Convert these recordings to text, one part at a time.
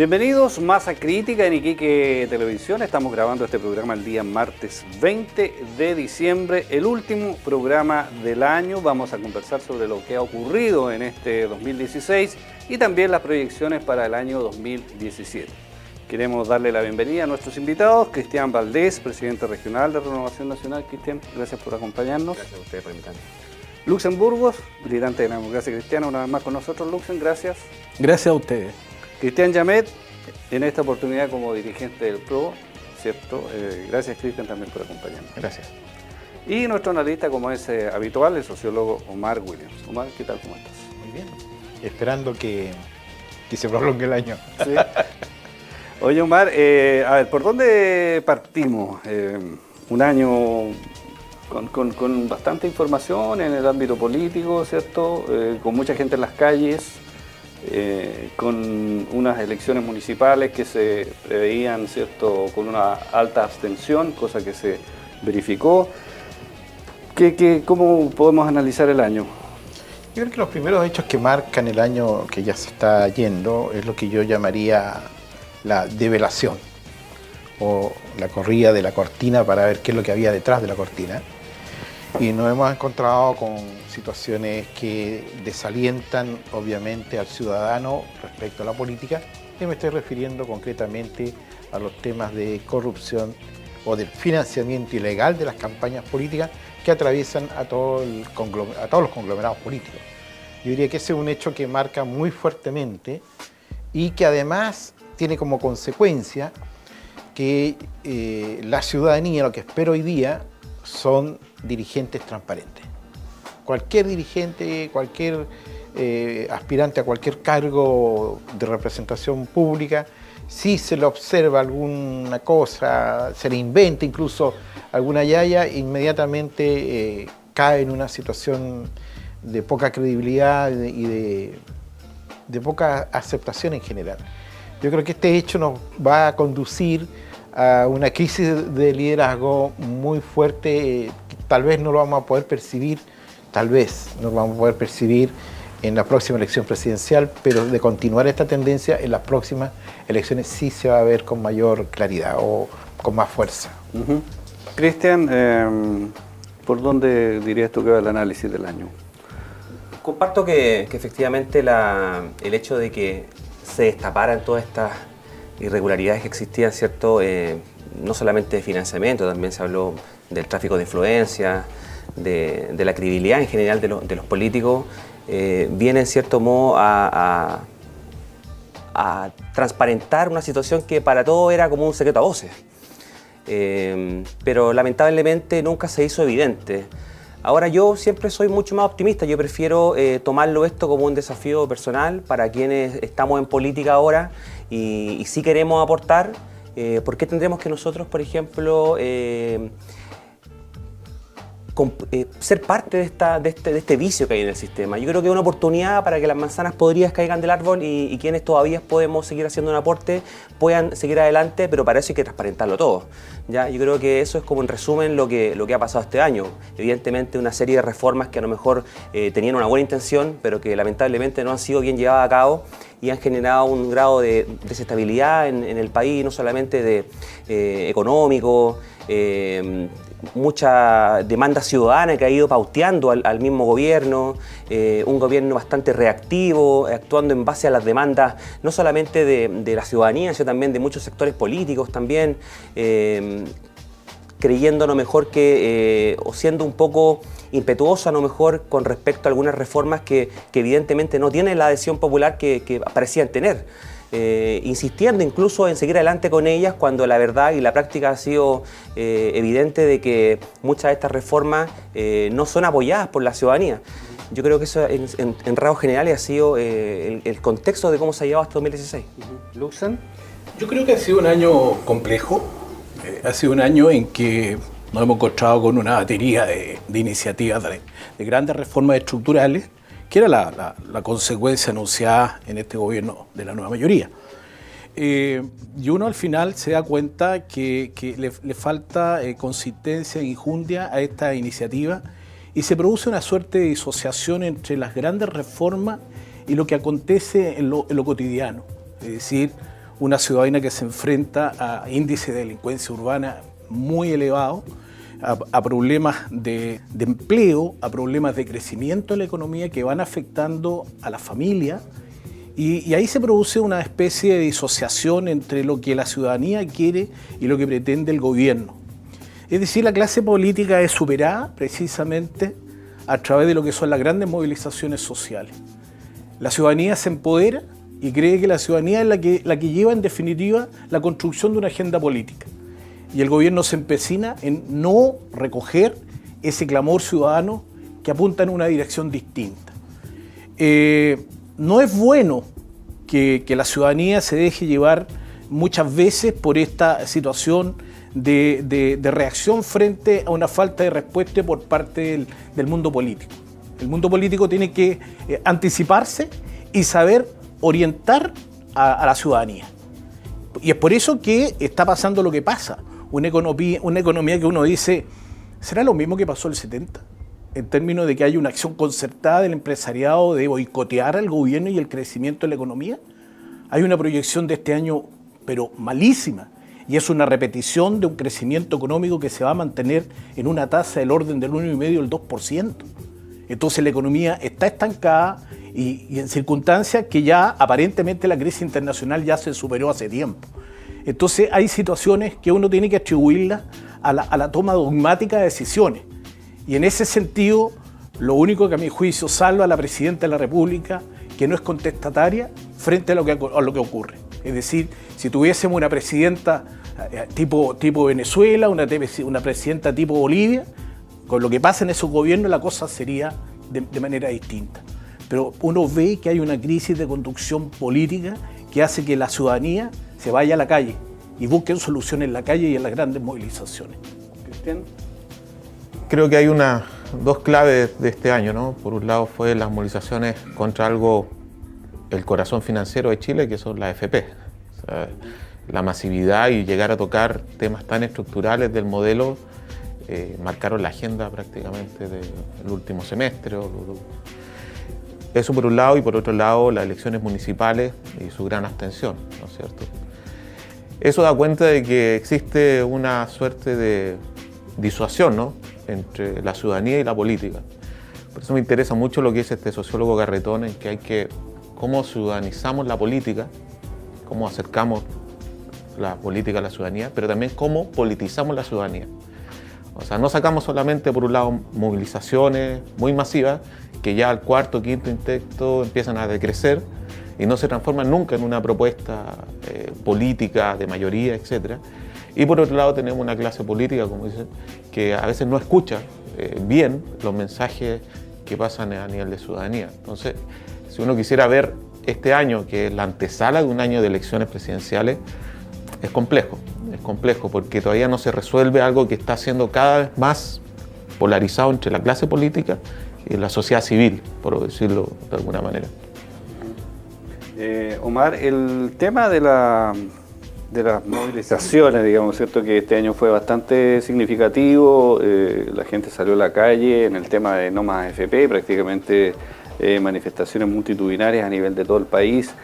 Bienvenidos más a Crítica en Iquique Televisión. Estamos grabando este programa el día martes 20 de diciembre, el último programa del año. Vamos a conversar sobre lo que ha ocurrido en este 2016 y también las proyecciones para el año 2017. Queremos darle la bienvenida a nuestros invitados. Cristian Valdés, presidente regional de Renovación Nacional. Cristian, gracias por acompañarnos. Gracias a ustedes por invitarme. Luxen Burgos, militante de la democracia cristiana, una vez más con nosotros. Luxen, gracias. Gracias a ustedes. Cristian Yamet, en esta oportunidad como dirigente del PRO, ¿cierto? Gracias, Cristian, también por acompañarnos. Gracias. Y nuestro analista, como es habitual, el sociólogo Omar Williams. Omar, ¿qué tal? ¿Cómo estás? Muy bien. Esperando que se prolongue el año. Sí. Oye, Omar, a ver, ¿por dónde partimos? Un año con bastante información en el ámbito político, ¿cierto? Con mucha gente en las calles. Con unas elecciones municipales que se preveían, ¿cierto?, con una alta abstención, cosa que se verificó. ¿Cómo podemos analizar el año? Yo creo que los primeros hechos que marcan el año que ya se está yendo es lo que yo llamaría la develación o la corrida de la cortina para ver qué es lo que había detrás de la cortina. Y nos hemos encontrado con situaciones que desalientan obviamente al ciudadano respecto a la política, y me estoy refiriendo concretamente a los temas de corrupción o del financiamiento ilegal de las campañas políticas que atraviesan a todos los conglomerados políticos. Yo diría que ese es un hecho que marca muy fuertemente y que además tiene como consecuencia que la ciudadanía, lo que espera hoy día, son dirigentes transparentes. Cualquier dirigente, cualquier aspirante a cualquier cargo de representación pública, si se le observa alguna cosa, se le inventa incluso alguna yaya, inmediatamente cae en una situación de poca credibilidad y de poca aceptación en general. Yo creo que este hecho nos va a conducir a una crisis de liderazgo muy fuerte. Tal vez no lo vamos a poder percibir, en la próxima elección presidencial, pero de continuar esta tendencia en las próximas elecciones sí se va a ver con mayor claridad o con más fuerza. Cristian, ¿por dónde dirías tú que va el análisis del año? Comparto que efectivamente el hecho de que se destaparan todas estas irregularidades que existían, ¿cierto? No solamente de financiamiento, también se habló del tráfico de influencia, de la credibilidad en general de los políticos, viene en cierto modo a transparentar una situación que para todos era como un secreto a voces, pero lamentablemente nunca se hizo evidente. Ahora yo siempre soy mucho más optimista, yo prefiero tomarlo esto como un desafío personal para quienes estamos en política ahora y si queremos aportar. ¿Por qué tendremos que nosotros, por ejemplo, ser parte de este vicio que hay en el sistema? Yo creo que es una oportunidad para que las manzanas podridas caigan del árbol y quienes todavía podemos seguir haciendo un aporte puedan seguir adelante, pero para eso hay que transparentarlo todo, ¿ya? Yo creo que eso es como en resumen lo que ha pasado este año. Evidentemente una serie de reformas que a lo mejor tenían una buena intención, pero que lamentablemente no han sido bien llevadas a cabo y han generado un grado de desestabilidad en el país, no solamente económico, mucha demanda ciudadana que ha ido pauteando al mismo gobierno, un gobierno bastante reactivo, actuando en base a las demandas no solamente de la ciudadanía, sino también de muchos sectores políticos también, creyendo a lo mejor que, o siendo un poco impetuoso a lo mejor con respecto a algunas reformas que evidentemente no tienen la adhesión popular que parecían tener. Insistiendo incluso en seguir adelante con ellas cuando la verdad y la práctica ha sido evidente de que muchas de estas reformas no son apoyadas por la ciudadanía. Yo creo que eso en rasgos generales ha sido el contexto de cómo se ha llevado hasta 2016. ¿Luxen? Yo creo que ha sido un año complejo, ha sido un año en que nos hemos encontrado con una batería de iniciativas de grandes reformas estructurales, que era la consecuencia anunciada en este gobierno de la nueva mayoría. Y uno al final se da cuenta que le falta consistencia e injundia a esta iniciativa y se produce una suerte de disociación entre las grandes reformas y lo que acontece en lo cotidiano. Es decir, una ciudadanía que se enfrenta a índices de delincuencia urbana muy elevados, a problemas de empleo, a problemas de crecimiento de la economía que van afectando a la familia. Y ahí se produce una especie de disociación entre lo que la ciudadanía quiere y lo que pretende el gobierno. Es decir, la clase política es superada precisamente a través de lo que son las grandes movilizaciones sociales. La ciudadanía se empodera y cree que la ciudadanía es la que lleva en definitiva la construcción de una agenda política. Y el gobierno se empecina en no recoger ese clamor ciudadano que apunta en una dirección distinta. No es bueno que la ciudadanía se deje llevar muchas veces por esta situación de reacción frente a una falta de respuesta por parte del mundo político. El mundo político tiene que anticiparse y saber orientar a la ciudadanía. Y es por eso que está pasando lo que pasa. Una economía que uno dice, ¿será lo mismo que pasó el 70? En términos de que hay una acción concertada del empresariado de boicotear al gobierno y el crecimiento de la economía. Hay una proyección de este año, pero malísima, y es una repetición de un crecimiento económico que se va a mantener en una tasa del orden del 1,5% al 2%. Entonces la economía está estancada y en circunstancias que ya aparentemente la crisis internacional ya se superó hace tiempo. Entonces hay situaciones que uno tiene que atribuirlas a la toma dogmática de decisiones. Y en ese sentido, lo único que a mi juicio salva a la Presidenta de la República, que no es contestataria frente a lo que ocurre. Es decir, si tuviésemos una presidenta tipo Venezuela, una presidenta tipo Bolivia, con lo que pasa en esos gobiernos la cosa sería de manera distinta. Pero uno ve que hay una crisis de conducción política que hace que la ciudadanía se vaya a la calle y busquen soluciones en la calle y en las grandes movilizaciones. Cristian. Creo que hay dos claves de este año, ¿no? Por un lado fue las movilizaciones contra el corazón financiero de Chile, que son las AFP. O sea, la masividad y llegar a tocar temas tan estructurales del modelo marcaron la agenda prácticamente del último semestre. Eso por un lado, y por otro lado las elecciones municipales y su gran abstención, ¿no es cierto? Eso da cuenta de que existe una suerte de disuasión, ¿no?, entre la ciudadanía y la política. Por eso me interesa mucho lo que dice este sociólogo Garretón, en que cómo ciudadanizamos la política, cómo acercamos la política a la ciudadanía, pero también cómo politizamos la ciudadanía. O sea, no sacamos solamente, por un lado, movilizaciones muy masivas, que ya al cuarto, quinto intento empiezan a decrecer y no se transforman nunca en una propuesta política de mayoría, etc. Y por otro lado tenemos una clase política, como dicen, que a veces no escucha bien los mensajes que pasan a nivel de ciudadanía. Entonces, si uno quisiera ver este año, que es la antesala de un año de elecciones presidenciales, es complejo porque todavía no se resuelve algo que está siendo cada vez más polarizado entre la clase política y la sociedad civil, por decirlo de alguna manera. Omar, el tema de las movilizaciones, digamos, ¿cierto?, que este año fue bastante significativo, la gente salió a la calle en el tema de no más AFP, prácticamente manifestaciones multitudinarias a nivel de todo el país.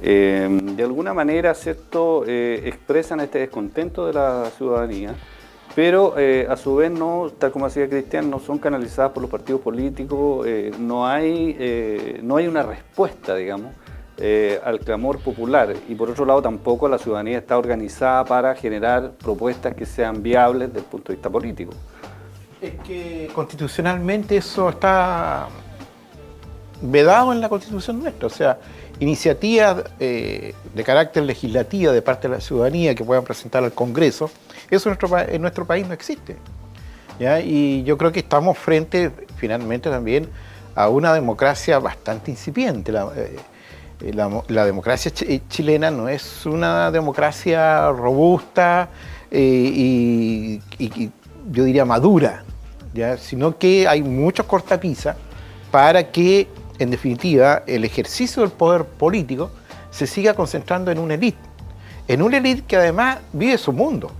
De alguna manera, ¿cierto?, expresan este descontento de la ciudadanía, pero a su vez, no, tal como decía Cristian, no son canalizadas por los partidos políticos, no hay una respuesta, digamos, al clamor popular, y por otro lado tampoco la ciudadanía está organizada para generar propuestas que sean viables desde el punto de vista político. Es que constitucionalmente eso está vedado en la Constitución nuestra, o sea, iniciativas de carácter legislativo de parte de la ciudadanía que puedan presentar al Congreso, eso en nuestro país no existe, ¿ya? Y yo creo que estamos frente finalmente también a una democracia bastante incipiente. La democracia chilena no es una democracia robusta y yo diría madura, ¿ya?, sino que hay muchos cortapisas para que, en definitiva, el ejercicio del poder político se siga concentrando en una élite que además vive su mundo.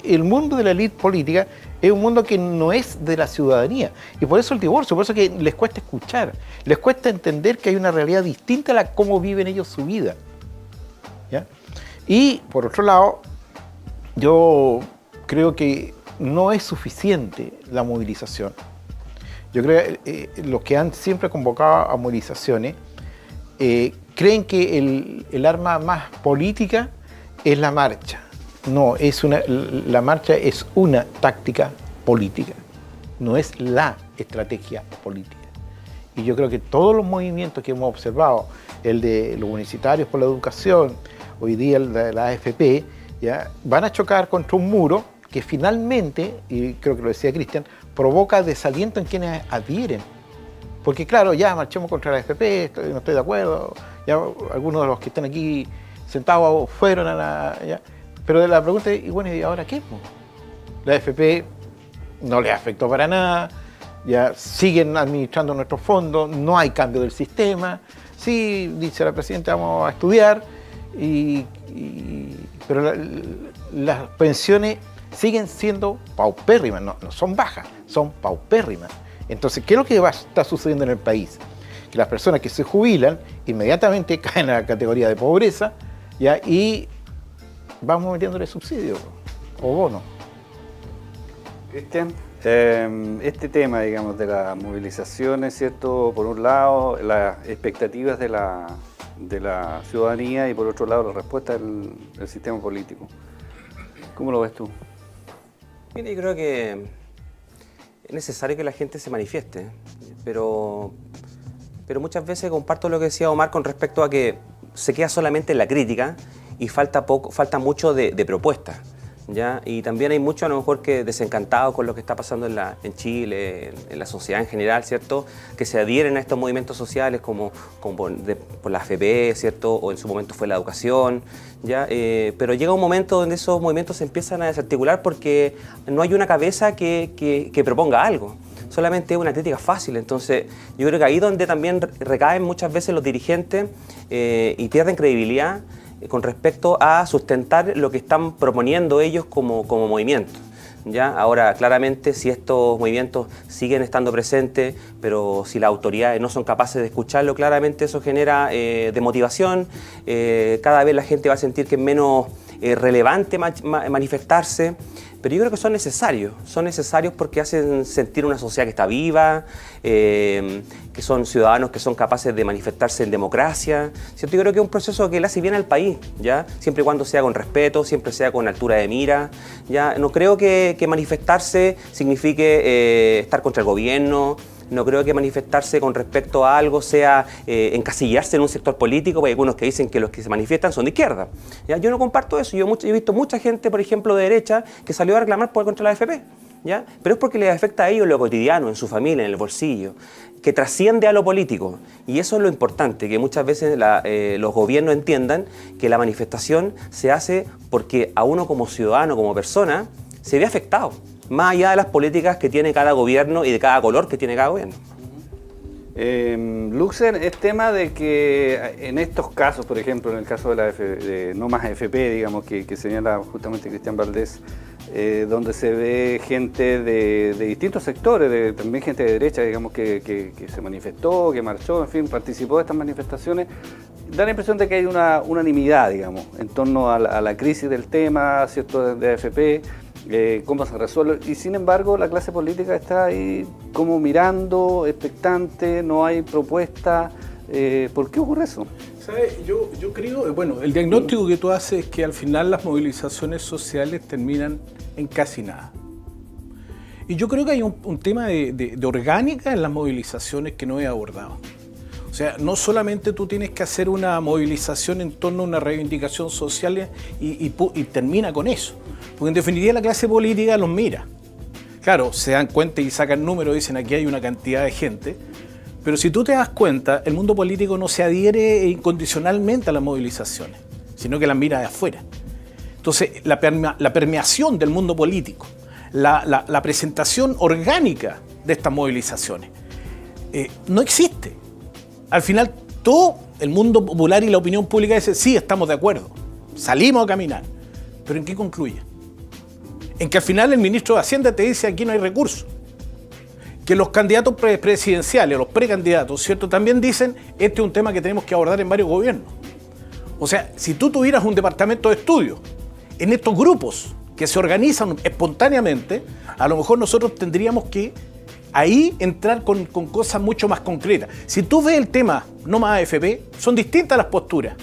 El mundo de la élite política es un mundo que no es de la ciudadanía, y por eso el divorcio, por eso que les cuesta escuchar, les cuesta entender que hay una realidad distinta a la cómo viven ellos su vida. ¿ya? Y por otro lado, yo creo que no es suficiente la movilización. Yo creo que los que han siempre convocado a movilizaciones creen que el arma más política es la marcha. No, la marcha es una táctica política, no es la estrategia política. Y yo creo que todos los movimientos que hemos observado, el de los universitarios por la educación, hoy día el de la AFP, ¿ya?, van a chocar contra un muro que finalmente, y creo que lo decía Cristian, provoca desaliento en quienes adhieren. Porque claro, ya marchemos contra la AFP, no estoy de acuerdo, ya algunos de los que están aquí sentados fueron a la... Ya. Pero la pregunta es, y bueno, ¿y ahora qué? La AFP no les afectó para nada, ya siguen administrando nuestros fondos, no hay cambio del sistema. Sí, dice la presidenta, vamos a estudiar, pero las pensiones siguen siendo paupérrimas, no son bajas, son paupérrimas. Entonces, ¿qué es lo que está sucediendo en el país? Que las personas que se jubilan inmediatamente caen a la categoría de pobreza, ¿ya?, y vamos metiéndole subsidios o bonos. Cristian, este tema, digamos, de las movilizaciones, ¿cierto? Por un lado, las expectativas de la ciudadanía y por otro lado, la respuesta del sistema político. ¿Cómo lo ves tú? Mira, yo creo que es necesario que la gente se manifieste, pero muchas veces comparto lo que decía Omar con respecto a que se queda solamente en la crítica y falta mucho de propuestas, ¿ya? Y también hay mucho a lo mejor que desencantados con lo que está pasando en Chile, en la sociedad en general, ¿cierto?, que se adhieren a estos movimientos sociales como por la AFP, ¿cierto?, o en su momento fue la educación, ¿ya? Pero llega un momento donde esos movimientos se empiezan a desarticular porque no hay una cabeza que proponga algo. Solamente es una crítica fácil. Entonces yo creo que ahí donde también recaen muchas veces los dirigentes y pierden credibilidad con respecto a sustentar lo que están proponiendo ellos como movimiento, ¿ya? Ahora, claramente, si estos movimientos siguen estando presentes, pero si las autoridades no son capaces de escucharlo, claramente eso genera desmotivación. Cada vez la gente va a sentir que es menos relevante manifestarse. Pero yo creo que son necesarios porque hacen sentir una sociedad que está viva, que son ciudadanos que son capaces de manifestarse en democracia, ¿cierto? Yo creo que es un proceso que le hace bien al país, ¿ya? Siempre y cuando sea con respeto, siempre sea con altura de mira, ¿ya? No creo que manifestarse signifique estar contra el gobierno. No creo que manifestarse con respecto a algo sea encasillarse en un sector político, porque hay algunos que dicen que los que se manifiestan son de izquierda, ¿ya? Yo no comparto eso. Yo he visto mucha gente, por ejemplo, de derecha, que salió a reclamar contra la AFP, ¿ya? Pero es porque les afecta a ellos en lo cotidiano, en su familia, en el bolsillo, que trasciende a lo político. Y eso es lo importante, que muchas veces los gobiernos entiendan que la manifestación se hace porque a uno como ciudadano, como persona, se ve afectado, más allá de las políticas que tiene cada gobierno y de cada color que tiene cada gobierno. Luxer, es tema de que en estos casos, por ejemplo, en el caso de No Más AFP, digamos, que señala justamente Cristian Valdés, donde se ve gente de distintos sectores, también gente de derecha, digamos, que se manifestó, que marchó, en fin, participó de estas manifestaciones, da la impresión de que hay una unanimidad, digamos, en torno a la crisis del tema, ¿cierto?, de AFP, cómo se resuelve, y sin embargo la clase política está ahí como mirando, expectante, no hay propuesta. ¿Por qué ocurre eso? ¿Sabes? Yo creo, bueno, el diagnóstico que tú haces es que al final las movilizaciones sociales terminan en casi nada. Y yo creo que hay un tema de orgánica en las movilizaciones que no he abordado. O sea, no solamente tú tienes que hacer una movilización en torno a una reivindicación social y termina con eso. Porque en definitiva la clase política los mira. Claro, se dan cuenta y sacan números, dicen aquí hay una cantidad de gente, pero si tú te das cuenta, el mundo político no se adhiere incondicionalmente a las movilizaciones, sino que las mira de afuera. Entonces, la permeación del mundo político, la presentación orgánica de estas movilizaciones, no existe. Al final, todo el mundo popular y la opinión pública dice, sí, estamos de acuerdo, salimos a caminar. ¿Pero en qué concluye? En que al final el ministro de Hacienda te dice aquí no hay recursos. Que los candidatos presidenciales, los precandidatos, ¿cierto?, también dicen este es un tema que tenemos que abordar en varios gobiernos. O sea, si tú tuvieras un departamento de estudio en estos grupos que se organizan espontáneamente, a lo mejor nosotros tendríamos que ahí entrar con cosas mucho más concretas. Si tú ves el tema no más AFP, son distintas las posturas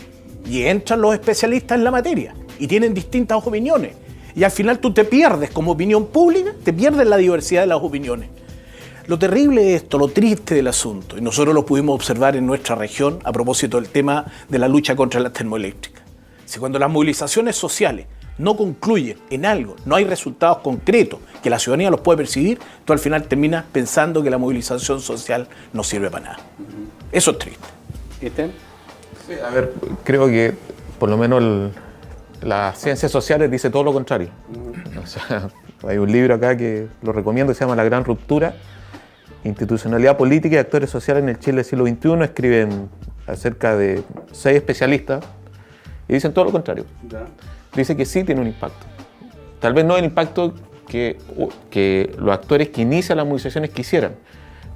y entran los especialistas en la materia y tienen distintas opiniones. Y al final tú te pierdes como opinión pública, te pierdes la diversidad de las opiniones. Lo terrible de esto, lo triste del asunto, y nosotros lo pudimos observar en nuestra región a propósito del tema de la lucha contra las termoeléctricas. Si cuando las movilizaciones sociales no concluyen en algo, no hay resultados concretos que la ciudadanía los puede percibir, tú al final terminas pensando que la movilización social no sirve para nada. Eso es triste. ¿Cristian? Sí, a ver, creo que por lo menos las ciencias sociales dice todo lo contrario. O sea, hay un libro acá que lo recomiendo, se llama La Gran Ruptura, Institucionalidad Política y Actores Sociales en el Chile del siglo XXI. Escriben acerca de 6 especialistas y dicen todo lo contrario. Dice que sí tiene un impacto. Tal vez no el impacto que los actores que inician las movilizaciones quisieran,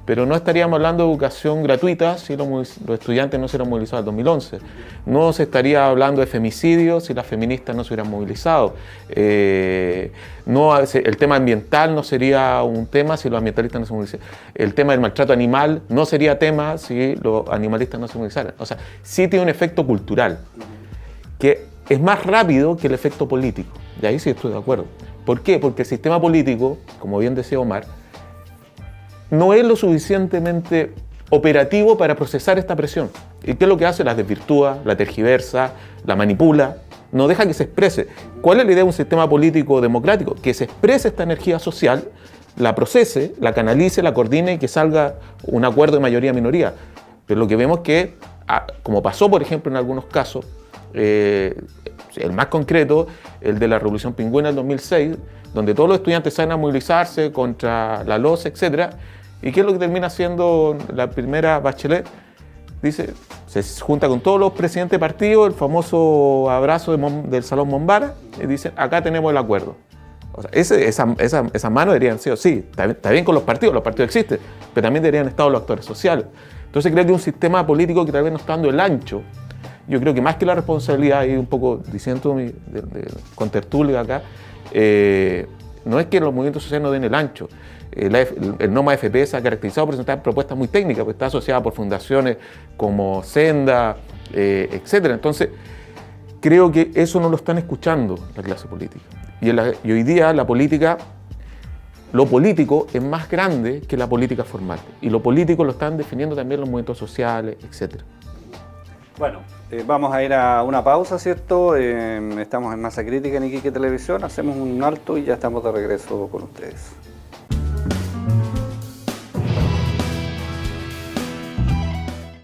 pero no estaríamos hablando de educación gratuita si los estudiantes no se hubieran movilizado en 2011. No se estaría hablando de femicidios si las feministas no se hubieran movilizado. El tema ambiental no sería un tema si los ambientalistas no se movilizaran. El tema del maltrato animal no sería tema si los animalistas no se movilizaran. O sea, sí tiene un efecto cultural que es más rápido que el efecto político. Y ahí sí estoy de acuerdo. ¿Por qué? Porque el sistema político, como bien decía Omar, no es lo suficientemente operativo para procesar esta presión. ¿Y qué es lo que hace? La desvirtúa, la tergiversa, la manipula, no deja que se exprese. ¿Cuál es la idea de un sistema político democrático? Que se exprese esta energía social, la procese, la canalice, la coordine y que salga un acuerdo de mayoría-minoría. Pero lo que vemos es que, como pasó por ejemplo en algunos casos, el más concreto, el de la Revolución Pingüina del 2006, donde todos los estudiantes salen a movilizarse contra la LOS, etc. ¿Y qué es lo que termina haciendo la primera Bachelet? Dice, se junta con todos los presidentes de partido, el famoso abrazo del Salón Mombara, y dice, acá tenemos el acuerdo. O sea, esas manos deberían ser, sí, está bien con los partidos existen, pero también deberían estar los actores sociales. Entonces creo que un sistema político que tal vez no está dando el ancho. Yo creo que más que la responsabilidad, y un poco diciendo con tertulia acá, no es que los movimientos sociales no den el ancho. El NOMA FP se ha caracterizado por presentar propuestas muy técnicas, porque está asociada por fundaciones como Senda, etc. Entonces, creo que eso no lo están escuchando la clase política. Y hoy día la política, lo político es más grande que la política formal. Y lo político lo están definiendo también los movimientos sociales, etc. Bueno, vamos a ir a una pausa, ¿cierto? Estamos en Masa Crítica en Iquique Televisión, hacemos un alto y ya estamos de regreso con ustedes.